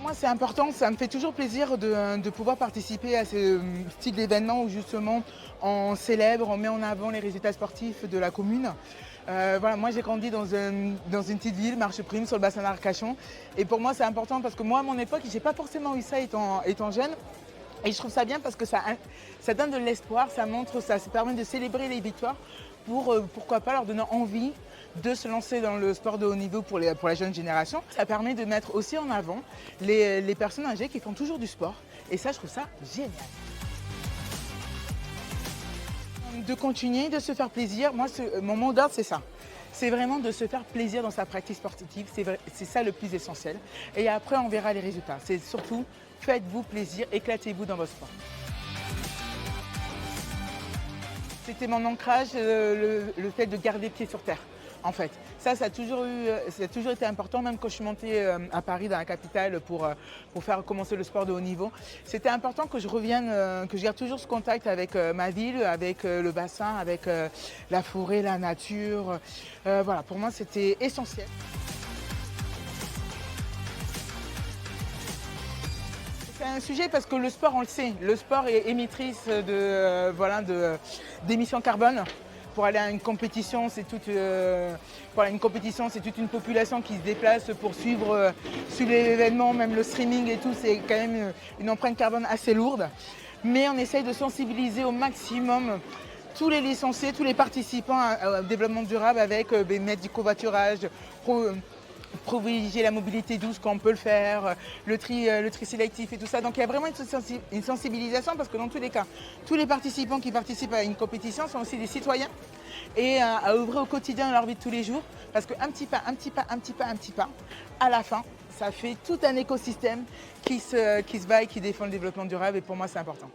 Moi, c'est important, ça me fait toujours plaisir de pouvoir participer à ce style d'événement où justement on célèbre, on met en avant les résultats sportifs de la commune. Voilà, moi j'ai grandi dans une petite ville, Marcheprime, sur le bassin d'Arcachon. Et pour moi c'est important parce que moi à mon époque, j'ai pas forcément eu ça étant jeune. Et je trouve ça bien parce que ça donne de l'espoir, ça montre, ça permet de célébrer les victoires pour, pourquoi pas, leur donner envie de se lancer dans le sport de haut niveau pour la jeune génération. Ça permet de mettre aussi en avant les personnes âgées qui font toujours du sport. Et ça, je trouve ça génial. De continuer, de se faire plaisir. Moi, mon mot d'ordre, c'est ça. C'est vraiment de se faire plaisir dans sa pratique sportive. C'est ça le plus essentiel. Et après, on verra les résultats. C'est surtout, faites-vous plaisir, éclatez-vous dans votre sport. C'était mon ancrage, le fait de garder pied sur terre, en fait. Ça a toujours été important, même quand je suis montée à Paris, dans la capitale, pour faire commencer le sport de haut niveau. C'était important que je revienne, que je garde toujours ce contact avec ma ville, avec le bassin, avec la forêt, la nature. Voilà, pour moi, c'était essentiel. C'est un sujet parce que le sport, on le sait, le sport est émettrice d'émissions carbone. Pour aller à une compétition, c'est toute une population qui se déplace pour suivre l'événement, même le streaming et tout, c'est quand même une empreinte carbone assez lourde. Mais on essaye de sensibiliser au maximum tous les licenciés, tous les participants au développement durable avec mettre du covoiturage, privilégier la mobilité douce quand on peut le faire, le tri sélectif et tout ça. Donc il y a vraiment une sensibilisation parce que dans tous les cas, tous les participants qui participent à une compétition sont aussi des citoyens et à œuvrer au quotidien dans leur vie de tous les jours parce qu'un petit pas, un petit pas, un petit pas, un petit pas, à la fin, ça fait tout un écosystème qui se bat et qui défend le développement durable et pour moi c'est important.